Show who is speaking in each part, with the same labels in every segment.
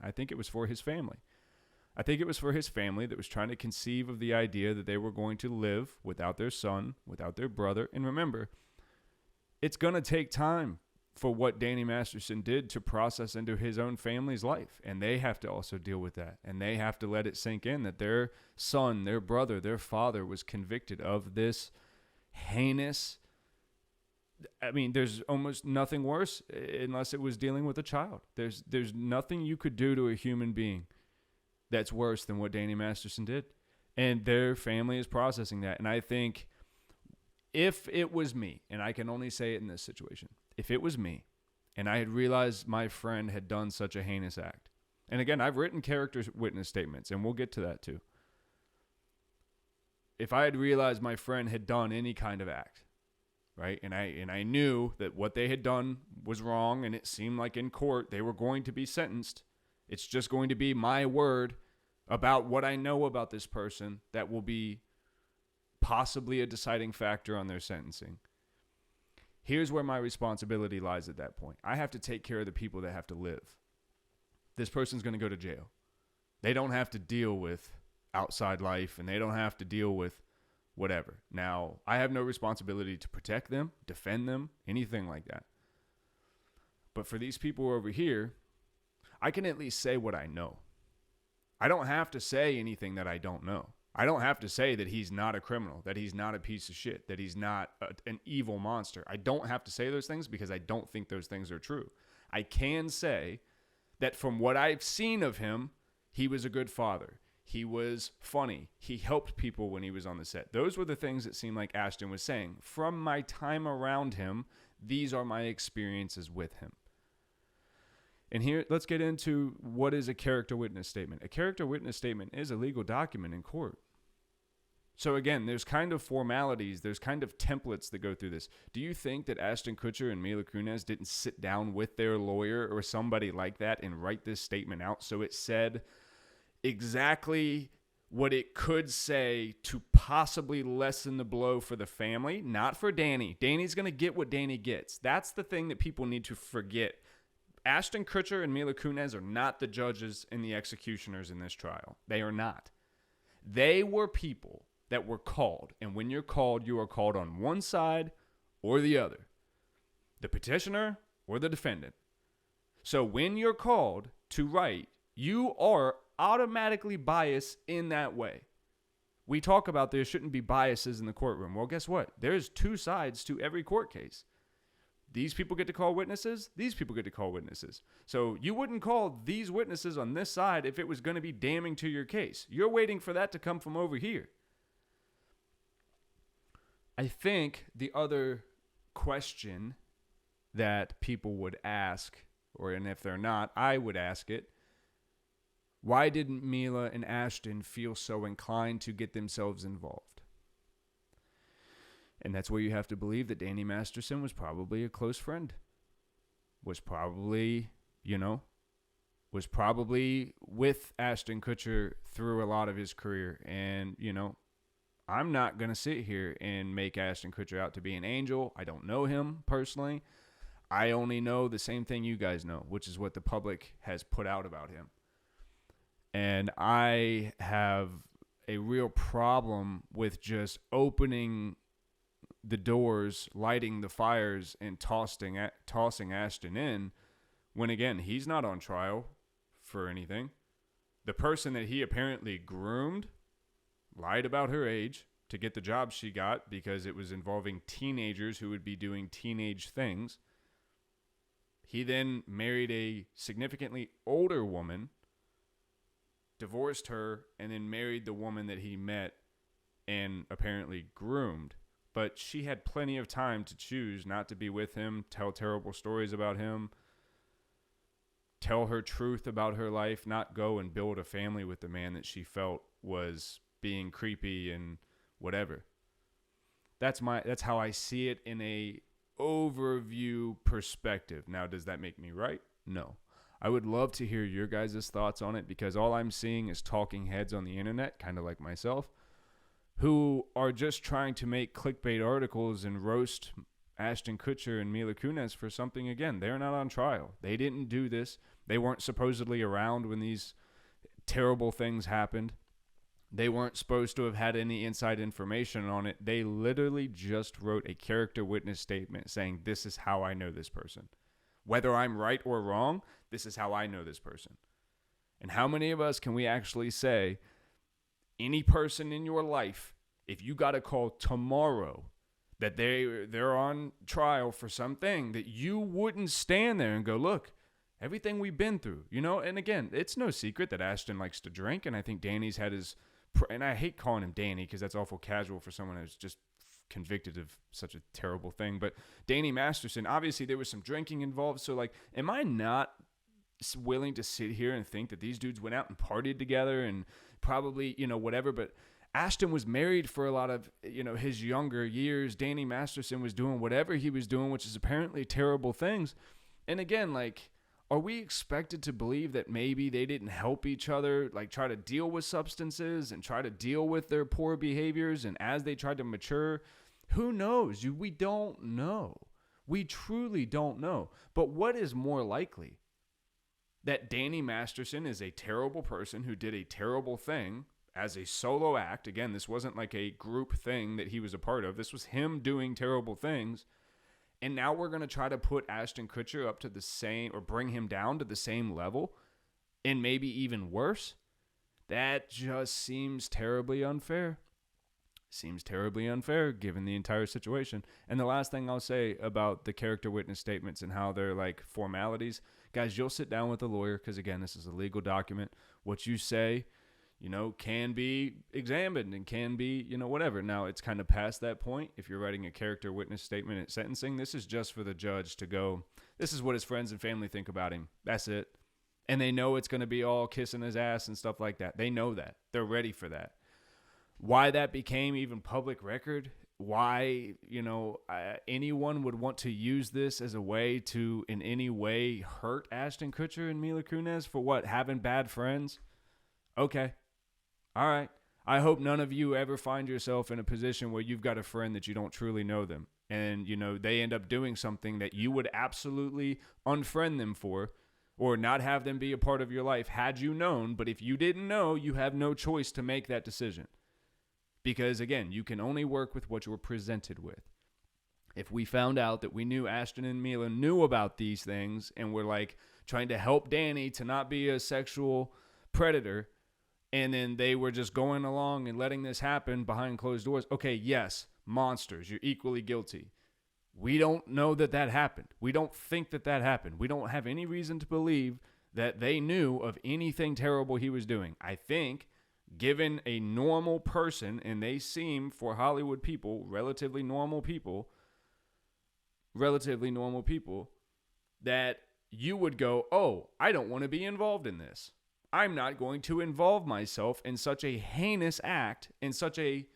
Speaker 1: I think it was for his family. I think it was for his family that was trying to conceive of the idea that they were going to live without their son, without their brother. And remember, it's going to take time for what Danny Masterson did to process into his own family's life. And they have to also deal with that. And they have to let it sink in that their son, their brother, their father was convicted of this heinous. I mean, there's almost nothing worse unless it was dealing with a child. There's nothing you could do to a human being that's worse than what Danny Masterson did. And their family is processing that. And I think if it was me, and I can only say it in this situation, if it was me and I had realized my friend had done such a heinous act, and again, I've written character witness statements, and we'll get to that too. If I had realized my friend had done any kind of act, right, and I knew that what they had done was wrong, and it seemed like in court they were going to be sentenced, it's just going to be my word about what I know about this person that will be possibly a deciding factor on their sentencing. Here's where my responsibility lies at that point. I have to take care of the people that have to live. This person's going to go to jail. They don't have to deal with outside life, and they don't have to deal with whatever. Now, I have no responsibility to protect them, defend them, anything like that. But for these people over here, I can at least say what I know. I don't have to say anything that I don't know. I don't have to say that he's not a criminal, that he's not a piece of shit, that he's not an evil monster. I don't have to say those things because I don't think those things are true. I can say that from what I've seen of him, he was a good father. He was funny. He helped people when he was on the set. Those were the things that seemed like Ashton was saying. From my time around him, these are my experiences with him. And here, let's get into what is a character witness statement. A character witness statement is a legal document in court. So again, there's kind of formalities, there's kind of templates that go through this. Do you think that Ashton Kutcher and Mila Kunis didn't sit down with their lawyer or somebody like that and write this statement out so it said exactly what it could say to possibly lessen the blow for the family? Not for Danny. Danny's going to get what Danny gets. That's the thing that people need to forget. Ashton Kutcher and Mila Kunis are not the judges and the executioners in this trial. They are not. They were people that were called. And when you're called, you are called on one side or the other. The petitioner or the defendant. So when you're called to write, you are automatically biased in that way. We talk about there shouldn't be biases in the courtroom. Well, guess what? There's two sides to every court case. These people get to call witnesses. These people get to call witnesses. So you wouldn't call these witnesses on this side if it was going to be damning to your case. You're waiting for that to come from over here. I think the other question that people would ask, and if they're not, I would ask it, why didn't Mila and Ashton feel so inclined to get themselves involved? And that's where you have to believe that Danny Masterson was probably a close friend. Was probably with Ashton Kutcher through a lot of his career. And, I'm not going to sit here and make Ashton Kutcher out to be an angel. I don't know him personally. I only know the same thing you guys know, which is what the public has put out about him. And I have a real problem with just opening the doors, lighting the fires, and tossing Ashton in when, again, he's not on trial for anything. The person that he apparently groomed lied about her age to get the job she got because it was involving teenagers who would be doing teenage things. He then married a significantly older woman, divorced her, and then married the woman that he met and apparently groomed. But she had plenty of time to choose not to be with him, tell terrible stories about him, tell her truth about her life, not go and build a family with the man that she felt was being creepy and whatever. That's how I see it in a overview perspective. Now, does that make me right? No. I would love to hear your guys' thoughts on it because all I'm seeing is talking heads on the internet, kind of like myself, who are just trying to make clickbait articles and roast Ashton Kutcher and Mila Kunis for something. Again, they're not on trial. They didn't do this. They weren't supposedly around when these terrible things happened. They weren't supposed to have had any inside information on it. They literally just wrote a character witness statement saying, this is how I know this person. Whether I'm right or wrong, this is how I know this person. And how many of us can we actually say, any person in your life, if you got a call tomorrow that they're on trial for something, that you wouldn't stand there and go, look, everything we've been through, you know? And again, it's no secret that Ashton likes to drink, and I think Danny's had his, and I hate calling him Danny because that's awful casual for someone who's just convicted of such a terrible thing. But Danny Masterson, obviously there was some drinking involved. So like, am I not willing to sit here and think that these dudes went out and partied together and probably, you know, whatever? But Ashton was married for a lot of, you know, his younger years. Danny Masterson was doing whatever he was doing, which is apparently terrible things. And again, like, are we expected to believe that maybe they didn't help each other, like try to deal with substances and try to deal with their poor behaviors? And as they tried to mature, who knows? We don't know. We truly don't know. But what is more likely? That Danny Masterson is a terrible person who did a terrible thing as a solo act. Again, this wasn't like a group thing that he was a part of. This was him doing terrible things. And now we're going to try to put Ashton Kutcher up to the same, or bring him down to the same level, and maybe even worse. That just seems terribly unfair. Seems terribly unfair given the entire situation. And the last thing I'll say about the character witness statements and how they're like formalities, guys, you'll sit down with a lawyer because, again, this is a legal document. What you say, you know, can be examined and can be, you know, whatever. Now, it's kind of past that point. If you're writing a character witness statement at sentencing, this is just for the judge to go, this is what his friends and family think about him. That's it. And they know it's going to be all kissing his ass and stuff like that. They know that. They're ready for that. Why that became even public record, why, you know, anyone would want to use this as a way to in any way hurt Ashton Kutcher and Mila Kunis for what? Having bad friends? Okay. All right. I hope none of you ever find yourself in a position where you've got a friend that you don't truly know them. And, you know, they end up doing something that you would absolutely unfriend them for, or not have them be a part of your life had you known. But if you didn't know, you have no choice to make that decision. Because, again, you can only work with what you were presented with. If we found out that we knew Ashton and Mila knew about these things and were, like, trying to help Danny to not be a sexual predator, and then they were just going along and letting this happen behind closed doors, okay, yes, monsters, you're equally guilty. We don't know that that happened. We don't think that that happened. We don't have any reason to believe that they knew of anything terrible he was doing. I think, given a normal person, and they seem, for Hollywood people, relatively normal people, that you would go, oh, I don't want to be involved in this. I'm not going to involve myself in such a heinous act, in such a,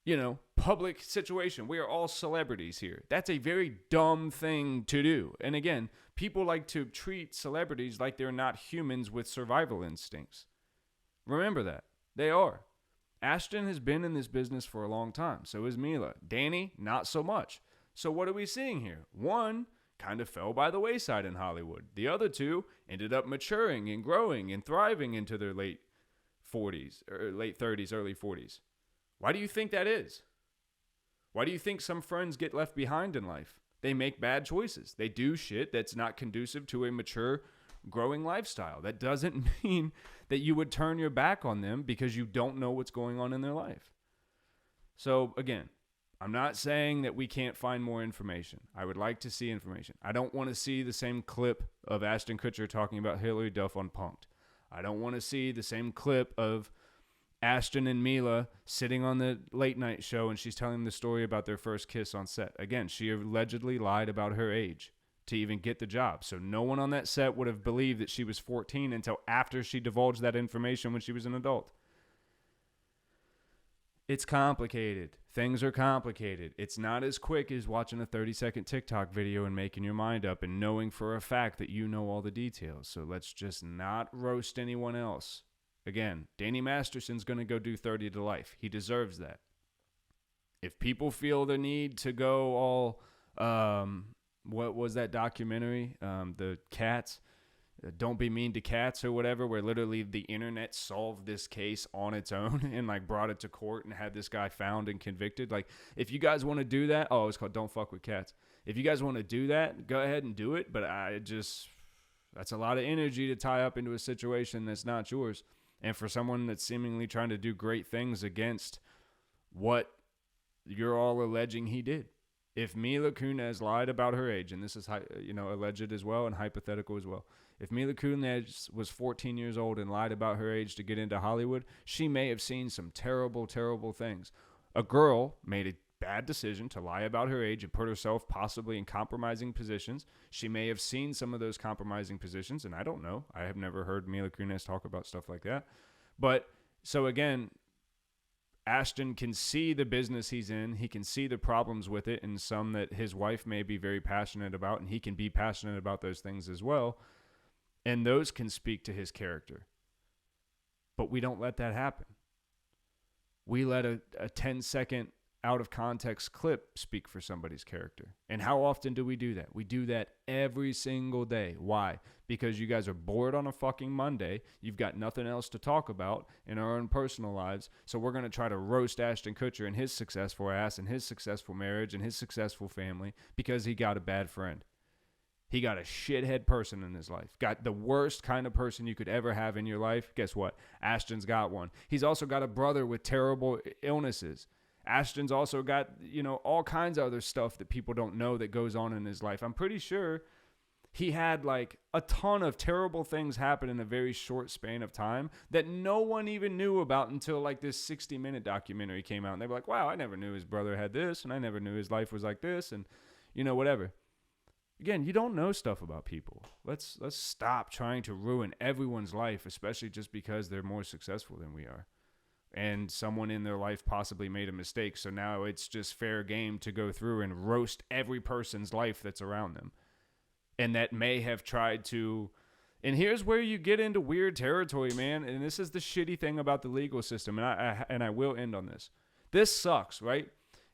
Speaker 1: you know, public situation. We are all celebrities here. That's a very dumb thing to do. And again, people like to treat celebrities like they're not humans with survival instincts. Remember that. They are. Ashton has been in this business for a long time. So is Mila. Danny, not so much. So what are we seeing here? One kind of fell by the wayside in Hollywood. The other two ended up maturing and growing and thriving into their late 40s, or late 30s, early 40s. Why do you think that is? Why do you think some friends get left behind in life? They make bad choices. They do shit that's not conducive to a mature, growing lifestyle. That doesn't mean that you would turn your back on them because you don't know what's going on in their life. So again, I'm not saying that we can't find more information. I would like to see information. I don't want to see the same clip of Ashton Kutcher talking about Hillary Duff on Punk'd. I don't want to see the same clip of Ashton and Mila sitting on the late night show and she's telling the story about their first kiss on set. Again, she allegedly lied about her age to even get the job. So no one on that set would have believed that she was 14 until after she divulged that information when she was an adult. It's complicated. Things are complicated. It's not as quick as watching a 30-second TikTok video and making your mind up and knowing for a fact that you know all the details. So let's just not roast anyone else. Again, Danny Masterson's going to go do 30 to life. He deserves that. If people feel the need to go all, what was that documentary? The Cats. Don't Be Mean to Cats or whatever, where literally the internet solved this case on its own and like brought it to court and had this guy found and convicted. Like, if you guys want to do that, it's called Don't Fuck with Cats. If you guys want to do that, go ahead and do it. But that's a lot of energy to tie up into a situation that's not yours. And for someone that's seemingly trying to do great things against what you're all alleging he did. If Mila Kunis lied about her age, and this is alleged as well and hypothetical as well. If Mila Kunis was 14 years old and lied about her age to get into Hollywood, she may have seen some terrible, terrible things. A girl made a bad decision to lie about her age and put herself possibly in compromising positions. She may have seen some of those compromising positions, and I don't know. I have never heard Mila Kunis talk about stuff like that. But so again, Ashton can see the business he's in. He can see the problems with it, and some that his wife may be very passionate about, and he can be passionate about those things as well. And those can speak to his character. But we don't let that happen. We let a 10-second out of context clip speak for somebody's character. And how often do we do that? We do that every single day. Why? Because you guys are bored on a fucking Monday. You've got nothing else to talk about in our own personal lives. So we're going to try to roast Ashton Kutcher and his successful ass and his successful marriage and his successful family because he got a bad friend. He got a shithead person in his life. Got the worst kind of person you could ever have in your life. Guess what? Ashton's got one. He's also got a brother with terrible illnesses. Ashton's also got, all kinds of other stuff that people don't know that goes on in his life. I'm pretty sure he had like a ton of terrible things happen in a very short span of time that no one even knew about until like this 60-minute documentary came out. And they were like, wow, I never knew his brother had this, and I never knew his life was like this, and whatever. Again, you don't know stuff about people. Let's stop trying to ruin everyone's life, especially just because they're more successful than we are. And someone in their life possibly made a mistake, so now it's just fair game to go through and roast every person's life that's around them. And that may have tried to... And here's where you get into weird territory, man. And this is the shitty thing about the legal system. And I will end on this. This sucks, right?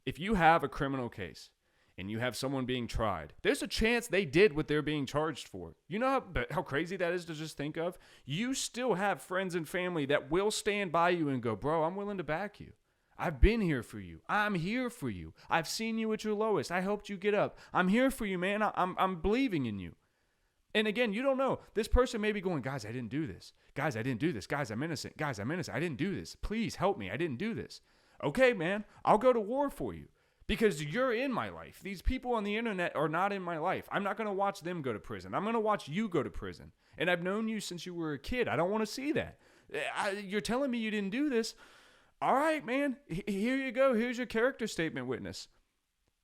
Speaker 1: If you have a criminal case and you have someone being tried, there's a chance they did what they're being charged for. You know how crazy that is to just think of? You still have friends and family that will stand by you and go, bro, I'm willing to back you. I've been here for you. I'm here for you. I've seen you at your lowest. I helped you get up. I'm here for you, man. I'm believing in you. And again, you don't know. This person may be going, guys, I didn't do this. Guys, I didn't do this. Guys, I'm innocent. Guys, I'm innocent. I didn't do this. Please help me. I didn't do this. Okay, man, I'll go to war for you. Because you're in my life. These people on the internet are not in my life. I'm not going to watch them go to prison. I'm going to watch you go to prison. And I've known you since you were a kid. I don't want to see that. You're telling me you didn't do this. All right, man. Here you go. Here's your character statement witness.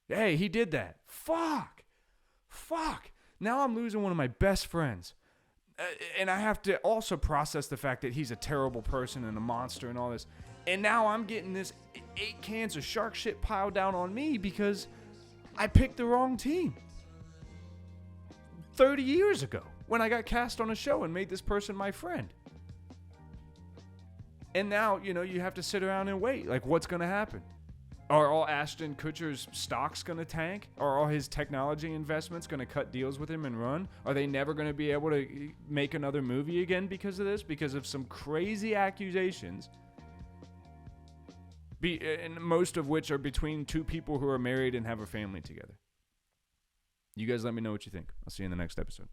Speaker 1: Hey, he did that. Fuck. Now I'm losing one of my best friends. And I have to also process the fact that he's a terrible person and a monster and all this. And now I'm getting this 8 cans of shark shit piled down on me because I picked the wrong team 30 years ago when I got cast on a show and made this person my friend. And now, you have to sit around and wait. Like, what's going to happen? Are all Ashton Kutcher's stocks going to tank? Are all his technology investments going to cut deals with him and run? Are they never going to be able to make another movie again because of this? Because of some crazy accusations? And most of which are between two people who are married and have a family together. You guys let me know what you think. I'll see you in the next episode.